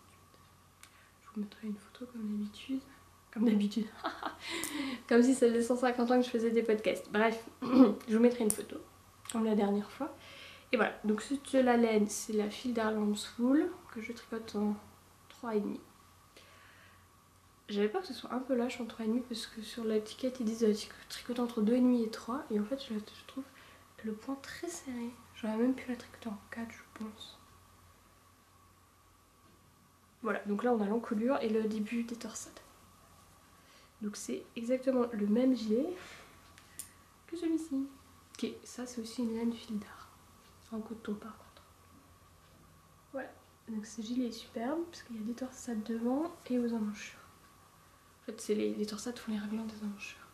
Je vous mettrai une photo comme d'habitude. Comme d'habitude. Comme si ça faisait 150 ans que je faisais des podcasts. Bref, je vous mettrai une photo, comme la dernière fois. Et voilà, donc c'est la laine, c'est la file d'Arlands Wool que je tricote en 3,5. J'avais peur que ce soit un peu lâche en 3,5 parce que sur l'étiquette ils disent tricoter entre 2,5 et 3 et en fait je trouve le point très serré. J'aurais même pu la tricoter en 4 je pense. Voilà, donc là on a l'encolure et le début des torsades. Donc c'est exactement le même gilet que celui-ci. Ok, ça c'est aussi une laine fil d'art. En coton par contre. Voilà, donc ce gilet est superbe parce qu'il y a des torsades devant et aux emmanchures. En fait, c'est les torsades font les réglants des emmanchures.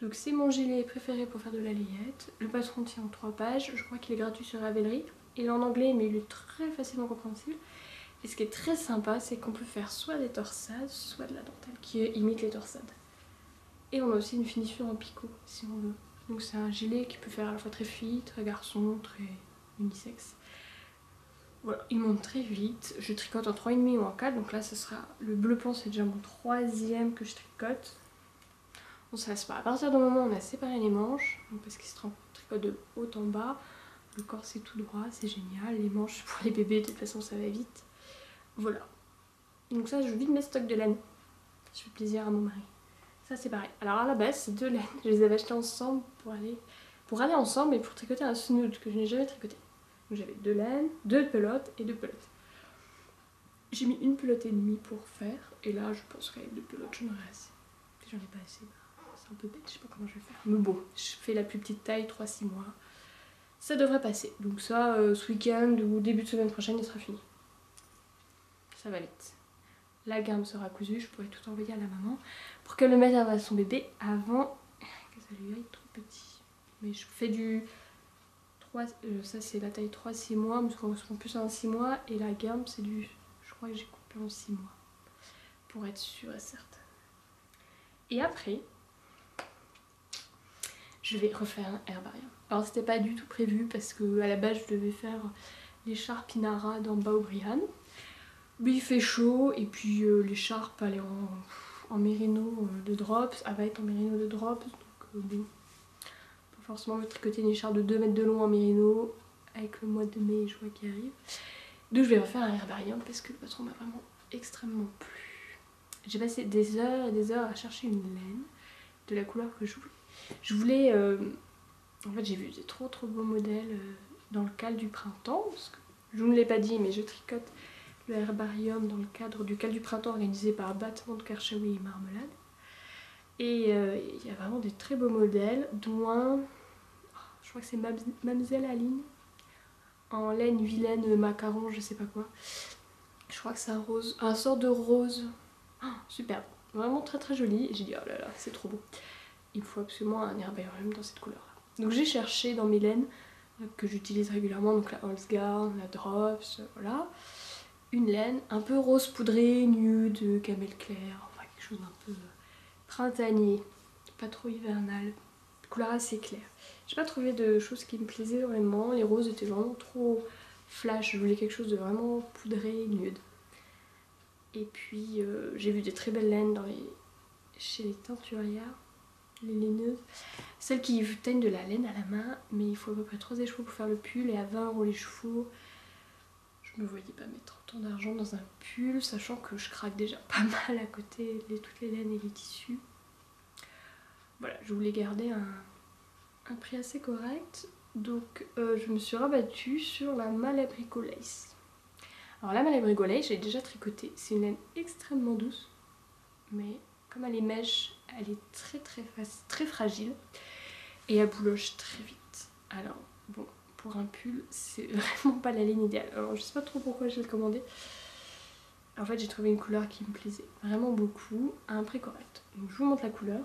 Donc c'est mon gilet préféré pour faire de la layette. Le patron tient en 3 pages, je crois qu'il est gratuit sur Ravelry. Il est en anglais mais il est très facilement compréhensible. Et ce qui est très sympa, c'est qu'on peut faire soit des torsades, soit de la dentelle qui imite les torsades. Et on a aussi une finition en picot si on veut. Donc c'est un gilet qui peut faire à la fois très fille, très garçon, très unisexe. Voilà, il monte très vite. Je tricote en 3,5 ou en 4, donc là ce sera le bleu pan, c'est déjà mon 3e que je tricote. On se lasse pas. À partir du moment où on a séparé les manches, donc parce qu'il se tricote de haut en bas, le corps c'est tout droit, c'est génial. Les manches pour les bébés, de toute façon ça va vite. Voilà. Donc ça, je vide mes stocks de laine. Je fais plaisir à mon mari. Ça c'est pareil. Alors à la base c'est 2 laines, je les avais achetées ensemble pour aller ensemble et pour tricoter un snood que je n'ai jamais tricoté. Donc j'avais 2 laines, 2 pelotes et 2 pelotes. J'ai mis 1 pelote et demie pour faire et là je pense qu'avec 2 pelotes j'en aurai assez. Si j'en ai pas assez, c'est un peu bête, je sais pas comment je vais faire. Mais bon, je fais la plus petite taille, 3-6 mois. Ça devrait passer. Donc ça, ce week-end ou début de semaine prochaine, il sera fini. Ça va vite. La gamme sera cousue, je pourrai tout envoyer à la maman pour qu'elle le mette à son bébé avant que ça lui aille trop petit. Mais je fais du 3, ça c'est la taille 3-6 mois, mais ça correspond plus à un 6 mois. Et la gamme c'est du, je crois que j'ai coupé en 6 mois. Pour être sûre et certaine. Et après, je vais refaire un herbarium. Alors c'était pas du tout prévu parce que à la base je devais faire l'écharpe Inara dans Baobrian. Mais il fait chaud et puis l'écharpe elle est en mérino de drops, elle va être en mérino de drops, donc bon, pas forcément me tricoter une écharpe de 2 mètres de long en mérino avec le mois de mai et juin qui arrive. Donc je vais refaire un herbarium parce que le patron m'a vraiment extrêmement plu. J'ai passé des heures et des heures à chercher une laine de la couleur que je voulais. Je voulais, en fait j'ai vu des trop beaux modèles dans le cadre du printemps, parce que je ne l'ai pas dit mais je tricote le herbarium dans le cadre du Cal du printemps organisé par Battement de Karchaoui et Marmelade. Et il y a vraiment des très beaux modèles, dont un, je crois que c'est Mamselle Aline, en laine vilaine macaron, je sais pas quoi. Je crois que c'est un sort de rose. Oh, superbe, vraiment très joli. Et j'ai dit oh là là, c'est trop beau. Il me faut absolument un herbarium dans cette couleur là. Donc j'ai cherché dans mes laines que j'utilise régulièrement, donc la Holzgarn, la Drops, voilà. Une laine un peu rose poudré, nude, camel clair, enfin quelque chose d'un peu printanier, pas trop hivernal, couleur assez claire. J'ai pas trouvé de choses qui me plaisaient vraiment, les roses étaient vraiment trop flash, je voulais quelque chose de vraiment poudré, nude. Et puis j'ai vu des très belles laines chez les teinturières, les laineuses, celles qui teignent de la laine à la main, mais il faut à peu près 3 écheveaux pour faire le pull et à 20 € les chevaux. Je me voyais pas mettre autant d'argent dans un pull, sachant que je craque déjà pas mal à côté toutes les laines et les tissus. Voilà, je voulais garder un prix assez correct, donc je me suis rabattue sur la Malabrigo Lace. Alors la Malabrigo Lace, j'ai déjà tricoté, c'est une laine extrêmement douce, mais comme elle est mèche, elle est très fragile et elle bouloche très vite. Alors bon, pour un pull, c'est vraiment pas la ligne idéale. Alors je sais pas trop pourquoi je l'ai commandé. En fait j'ai trouvé une couleur qui me plaisait vraiment beaucoup à un prix correct. Donc je vous montre la couleur.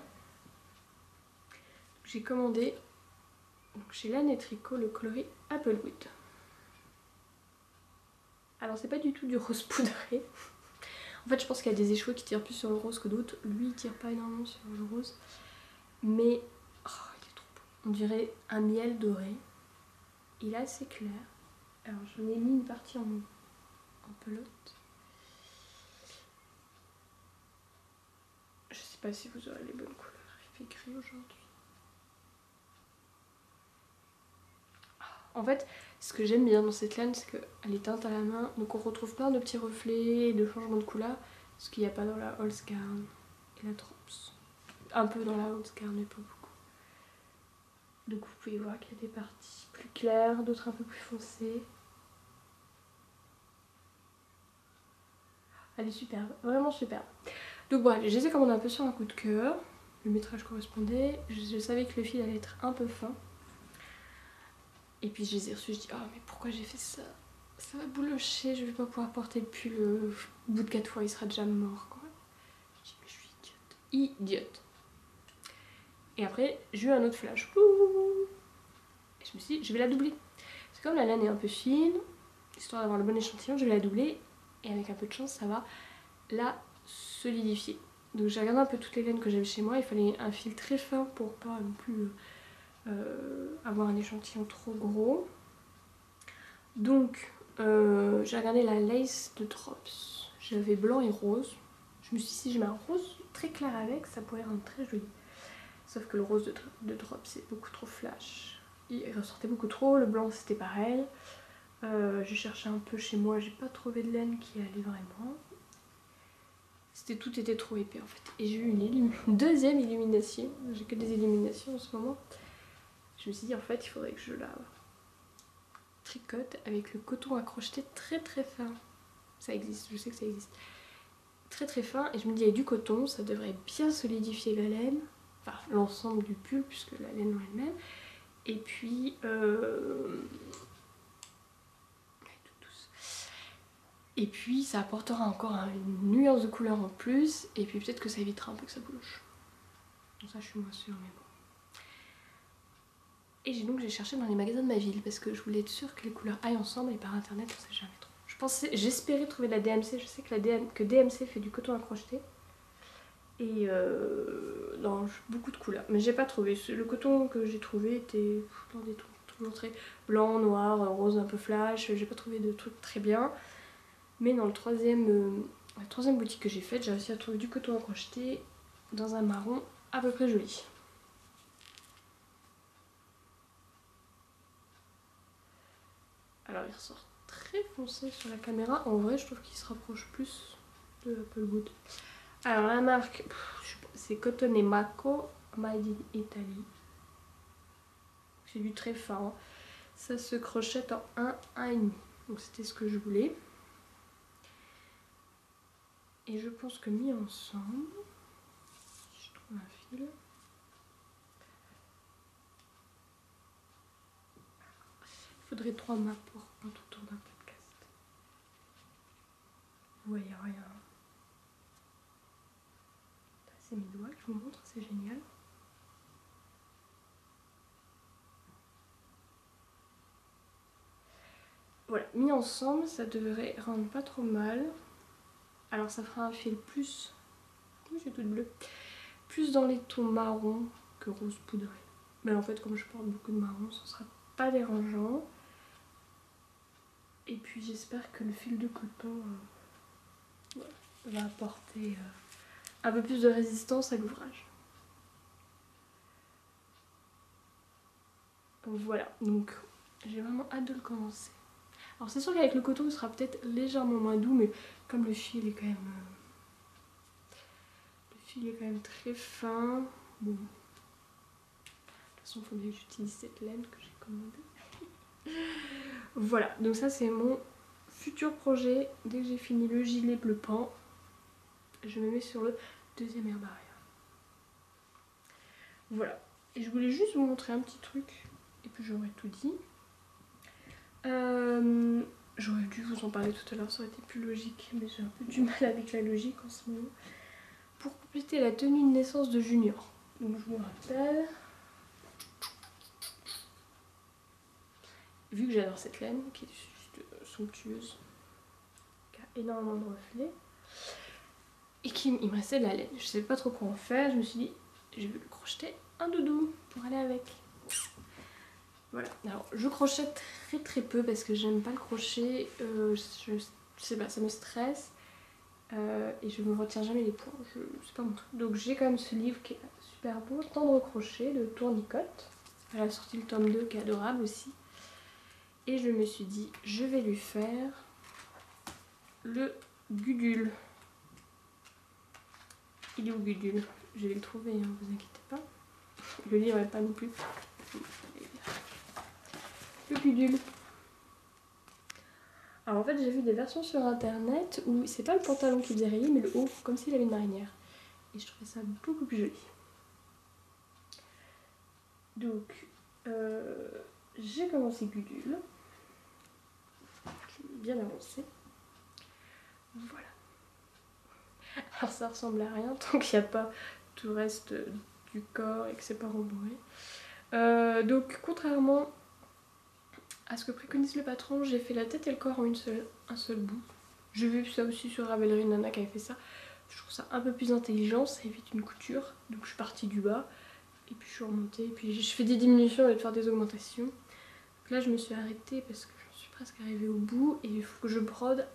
J'ai commandé donc, chez Laine et Tricot le coloris Applewood. Alors c'est pas du tout du rose poudré. En fait je pense qu'il y a des échevaux qui tirent plus sur le rose que d'autres. Lui il tire pas énormément sur le rose. Mais oh, il est trop beau. On dirait un miel doré. Il est assez clair. Alors j'en ai mis une partie en pelote. Je sais pas si vous aurez les bonnes couleurs. Il fait gris aujourd'hui. En fait, ce que j'aime bien dans cette laine, c'est qu'elle est teinte à la main. Donc on retrouve plein de petits reflets et de changements de couleur. Ce qu'il n'y a pas dans la Holzgarn et la Drops. Un peu dans la Holzgarn mais pas beaucoup. Donc vous pouvez voir qu'il y a des parties plus claires, d'autres un peu plus foncées. Elle est superbe, vraiment superbe. Donc bref, je les ai commandées un peu sur un coup de cœur. Le métrage correspondait. Je savais que le fil allait être un peu fin. Et puis je les ai reçus, je dis oh mais pourquoi j'ai fait ça? Ça va boulocher, je vais pas pouvoir porter le pull. Au bout de 4 fois il sera déjà mort quoi. Je dis mais je suis idiote. Idiote. Et après j'ai eu un autre flash. Et je me suis dit je vais la doubler. C'est comme la laine est un peu fine, histoire d'avoir le bon échantillon, je vais la doubler. Et avec un peu de chance ça va la solidifier. Donc j'ai regardé un peu toutes les laines que j'avais chez moi, il fallait un fil très fin pour pas non plus avoir un échantillon trop gros. Donc j'ai regardé la lace de Drops, j'avais blanc et rose. Je me suis dit si je mets un rose très clair avec, ça pourrait rendre très joli. Sauf que le rose de Drops c'est beaucoup trop flash, il ressortait beaucoup trop, le blanc c'était pareil. J'ai cherché un peu chez moi, j'ai pas trouvé de laine qui allait vraiment. tout était trop épais en fait. Et j'ai eu une deuxième illumination. J'ai que des illuminations en ce moment. Je me suis dit en fait il faudrait que je la tricote avec le coton à crocheter très très fin. Ça existe, je sais que ça existe. Très très fin, et je me dis avec du coton ça devrait bien solidifier la laine. Enfin l'ensemble du pull puisque la laine en elle-même. Et puis ça apportera encore une nuance de couleur en plus. Et puis peut-être que ça évitera un peu que ça bouge. Donc ça je suis moins sûre mais bon. Et j'ai cherché dans les magasins de ma ville parce que je voulais être sûre que les couleurs aillent ensemble et par internet on sait jamais trop. J'espérais trouver de la DMC, je sais que DMC fait du coton à crocheter. Et non, beaucoup de couleurs. Mais j'ai pas trouvé. Le coton que j'ai trouvé était dans des tons très blanc, noir, rose un peu flash. J'ai pas trouvé de trucs très bien. Mais dans la troisième boutique que j'ai faite, j'ai réussi à trouver du coton à crocheter dans un marron à peu près joli. Alors il ressort très foncé sur la caméra. En vrai, je trouve qu'il se rapproche plus de Applewood. Alors la marque, c'est Cotton & Maco, Made in Italy. C'est du très fin. Ça se crochette en 1,5. Donc c'était ce que je voulais. Et je pense que mis ensemble, si je trouve un fil. Il faudrait 3 mains pour un tour d'un podcast. Vous voyez rien. C'est mes doigts que je vous montre, c'est génial. Voilà, mis ensemble, ça devrait rendre pas trop mal. Alors ça fera un fil plus... Oui, c'est toute bleue. Plus dans les tons marron que rose poudré. Mais en fait, comme je porte beaucoup de marron, ce sera pas dérangeant. Et puis j'espère que le fil de coton va apporter un peu plus de résistance à l'ouvrage. Voilà, donc j'ai vraiment hâte de le commencer. Alors c'est sûr qu'avec le coton, il sera peut-être légèrement moins doux, mais comme le fil est quand même... le fil est quand même très fin. Bon. De toute façon, il faut bien que j'utilise cette laine que j'ai commandée. Voilà, donc ça c'est mon futur projet. Dès que j'ai fini le gilet bleu pan, je me mets sur le deuxième herbarium. Voilà. Et je voulais juste vous montrer un petit truc. Et puis j'aurais tout dit. J'aurais dû vous en parler tout à l'heure, ça aurait été plus logique. Mais j'ai un peu du mal avec la logique en ce moment. Pour compléter la tenue de naissance de Junior. Donc je vous rappelle. Vu que j'adore cette laine, qui est juste somptueuse, qui a énormément de reflets, et qu'il me restait de la laine. Je sais pas trop quoi en faire, je me suis dit, je vais lui crocheter un doudou pour aller avec. Voilà, alors je crochète très très peu parce que j'aime pas le crochet, je sais pas, ça me stresse et je me retiens jamais les points, c'est pas mon truc. Donc j'ai quand même ce livre qui est super beau, Tendre crochet de Tournicotte. Elle a sorti le tome 2 qui est adorable aussi. Et je me suis dit, je vais lui faire le Gudule. Il est où Gudule? Je vais le trouver, hein, vous inquiétez pas. Le livre n'est pas non plus. Le Gudule. Alors en fait j'ai vu des versions sur internet où c'est pas le pantalon qui faisait rayer mais le haut, comme s'il avait une marinière. Et je trouvais ça beaucoup plus joli. Donc j'ai commencé Gudule. Bien avancé. Voilà. Alors ça ressemble à rien tant qu'il n'y a pas tout le reste du corps et que c'est pas rembourré. Donc contrairement à ce que préconise le patron, j'ai fait la tête et le corps en un seul bout. J'ai vu ça aussi sur Ravelry, Nana qui avait fait ça. Je trouve ça un peu plus intelligent, ça évite une couture. Donc je suis partie du bas et puis je suis remontée. Et puis je fais des diminutions au lieu de faire des augmentations. Donc là je me suis arrêtée parce que j'en suis presque arrivée au bout et il faut que je brode.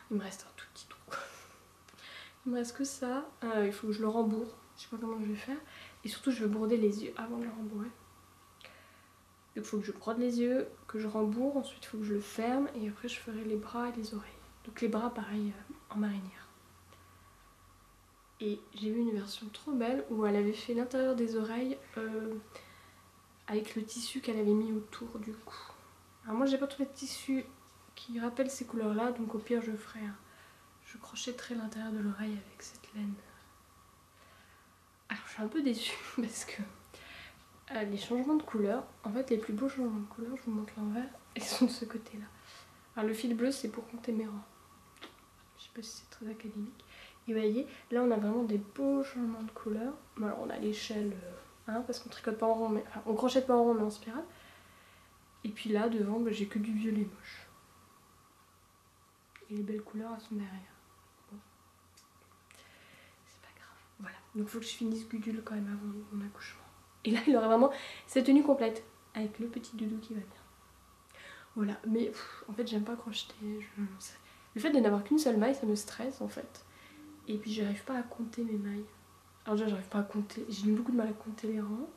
Il me reste un tout petit trou. Il me reste que ça. Il faut que je le rembourre. Je sais pas comment je vais faire. Et surtout je vais broder les yeux avant de le rembourrer. Donc il faut que je brode les yeux, que je rembourre, ensuite il faut que je le ferme et après je ferai les bras et les oreilles. Donc les bras pareil en marinière. Et j'ai vu une version trop belle où elle avait fait l'intérieur des oreilles avec le tissu qu'elle avait mis autour du cou. Alors moi j'ai pas trouvé de tissu qui rappelle ces couleurs là, donc au pire je crochetterai l'intérieur de l'oreille avec cette laine. Alors je suis un peu déçue parce que les changements de couleur, en fait les plus beaux changements de couleur, je vous montre l'envers, ils sont de ce côté là. Alors le fil bleu c'est pour compter mes rangs. Je sais pas si c'est très académique. Et vous voyez, là on a vraiment des beaux changements de couleur. Bon, alors on a l'échelle, parce qu'on tricote pas en rond, mais enfin on crochette pas en rond mais en spirale. Et puis là devant bah, j'ai que du violet moche. Et les belles couleurs elles sont derrière. Bon. C'est pas grave. Voilà. Donc il faut que je finisse Gudule quand même avant mon accouchement. Et là il aurait vraiment cette tenue complète. Avec le petit doudou qui va bien. Voilà. Mais en fait j'aime pas crocheter. Le fait de n'avoir qu'une seule maille ça me stresse en fait. Et puis j'arrive pas à compter mes mailles. Alors déjà j'arrive pas à compter, j'ai eu beaucoup de mal à compter les rangs.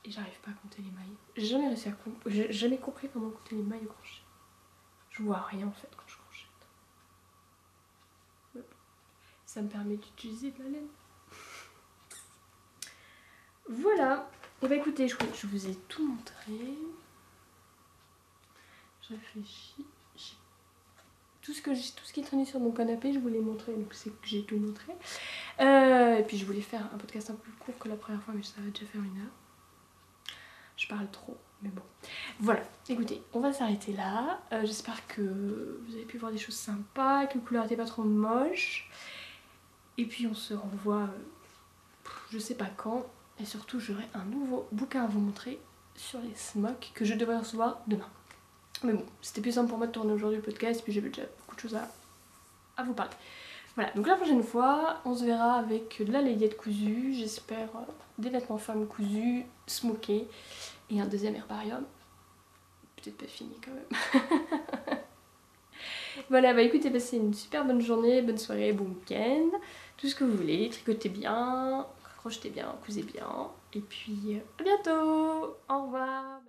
Et j'arrive pas à compter les mailles. J'ai jamais réussi à compter, j'ai jamais compris comment compter les mailles au crochet. Je vois rien en fait quand je crochette. Mais bon, ça me permet d'utiliser de la laine. Voilà. Et bah écoutez, je vous ai tout montré. Je réfléchis. Tout ce qui est traîné sur mon canapé, je vous l'ai montré, donc c'est que j'ai tout montré. Et puis je voulais faire un podcast un peu plus court que la première fois, mais ça va déjà faire 1 heure. Je parle trop, mais bon. Voilà, écoutez, on va s'arrêter là. J'espère que vous avez pu voir des choses sympas, que les couleurs n'étaient pas trop moches. Et puis on se revoit, je sais pas quand. Et surtout, j'aurai un nouveau bouquin à vous montrer sur les smocks que je devrais recevoir demain. Mais bon, c'était plus simple pour moi de tourner aujourd'hui le podcast, et puis j'avais déjà beaucoup de choses à vous parler. Voilà, donc la prochaine fois, on se verra avec de la layette cousue, j'espère des vêtements femmes cousus, smokés, et un deuxième herbarium. Peut-être pas fini quand même. Voilà, bah écoutez, passez une super bonne journée, bonne soirée, bon week-end, tout ce que vous voulez, tricotez bien, crochetez bien, cousez bien, et puis à bientôt, au revoir.